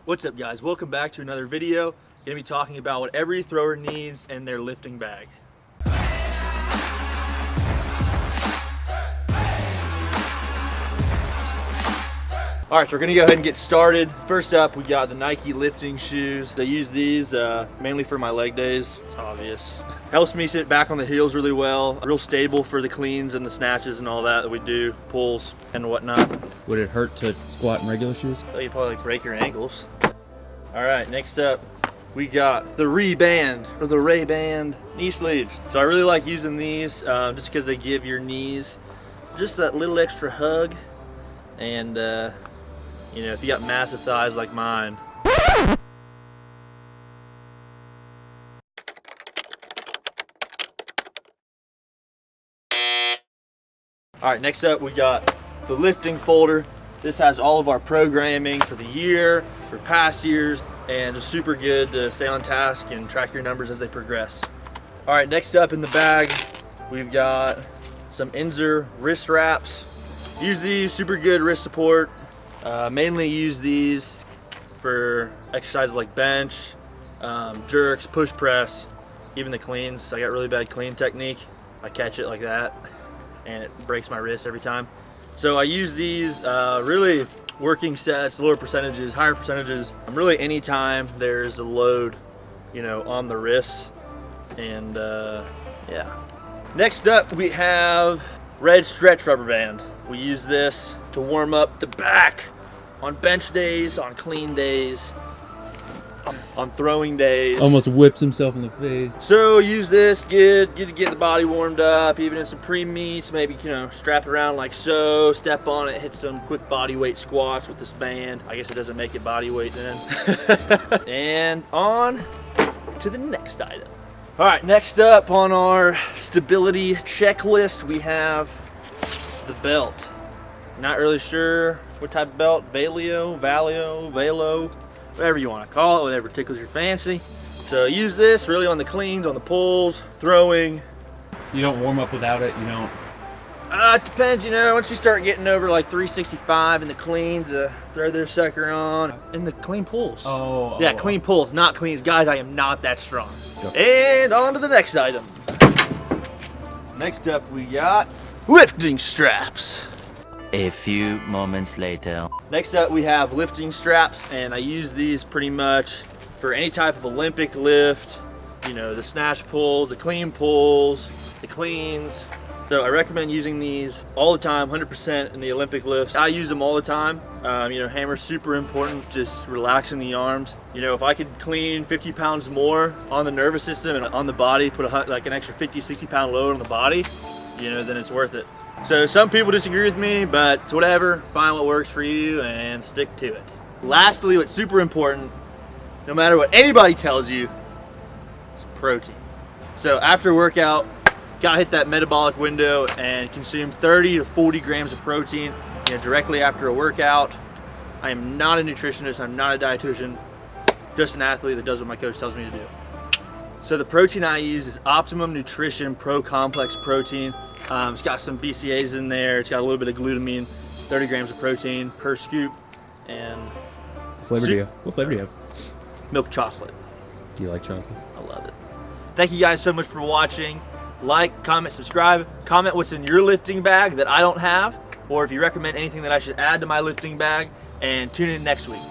What's up, guys? Welcome back to another video. Gonna be talking about what every thrower needs in their lifting bag. All right, so we're gonna go ahead and get started. First up, we got the Nike lifting shoes. I use these mainly for my leg days. It's obvious. Helps me sit back on the heels really well. Real stable for the cleans and the snatches and all that we do, pulls and whatnot. Would it hurt to squat in regular shoes? So you'd probably like break your ankles. All right, next up, we got the Ray-Band or the Ray-Band knee sleeves. So I really like using these just because they give your knees just that little extra hug. And you know, if you got massive thighs like mine. All right, next up we got the lifting folder. This has all of our programming for the year, for past years, and just super good to stay on task and track your numbers as they progress. All right, next up in the bag, we've got some INZER wrist wraps. Use these, super good wrist support. Mainly use these for exercises like bench, jerks, push press, even the cleans. I got really bad clean technique. I catch it like that and it breaks my wrist every time. So I use these really working sets, lower percentages, higher percentages. Really anytime there's a load, you know, on the wrists. And yeah. Next up we have red stretch rubber band. We use this to warm up the back on bench days, on clean days, on throwing days. Almost whips himself in the face. So use this, get the body warmed up, even in some pre-meets, maybe, you know, strap it around like so, step on it, hit some quick body weight squats with this band. I guess it doesn't make it body weight then. And on to the next item. All right, next up on our stability checklist, we have the belt. Not really sure what type of belt, VALEO, whatever you want to call it, whatever tickles your fancy. So use this really on the cleans, on the pulls, throwing. You don't warm up without it, you don't? It depends, you know, once you start getting over like 365 in the cleans, throw their sucker on. In the clean pulls. Yeah, clean pulls, not cleans. Guys, I am not that strong. Yep. And on to the next item. Next up we got lifting straps. A few moments later. Next up we have lifting straps, and I use these pretty much for any type of Olympic lift, you know, the snatch pulls, the clean pulls, the cleans. So I recommend using these all the time, 100% in the Olympic lifts. I use them all the time. You know, hammer's super important, just relaxing the arms. You know, if I could clean 50 pounds more on the nervous system and on the body, put like an extra 50, 60 pound load on the body, you know, then it's worth it. So some people disagree with me, but it's whatever. Find what works for you and stick to it. Lastly, what's super important, no matter what anybody tells you, is protein. So after a workout, gotta hit that metabolic window and consume 30 to 40 grams of protein, you know, directly after a workout. I am not a nutritionist, I'm not a dietitian, just an athlete that does what my coach tells me to do. So the protein I use is Optimum Nutrition Pro Complex Protein. It's got some BCAAs in there. It's got a little bit of glutamine, 30 grams of protein per scoop, and What flavor do you have? Milk chocolate. Do you like chocolate? I love it. Thank you guys so much for watching. Like, comment, subscribe. Comment what's in your lifting bag that I don't have, or if you recommend anything that I should add to my lifting bag, and tune in next week.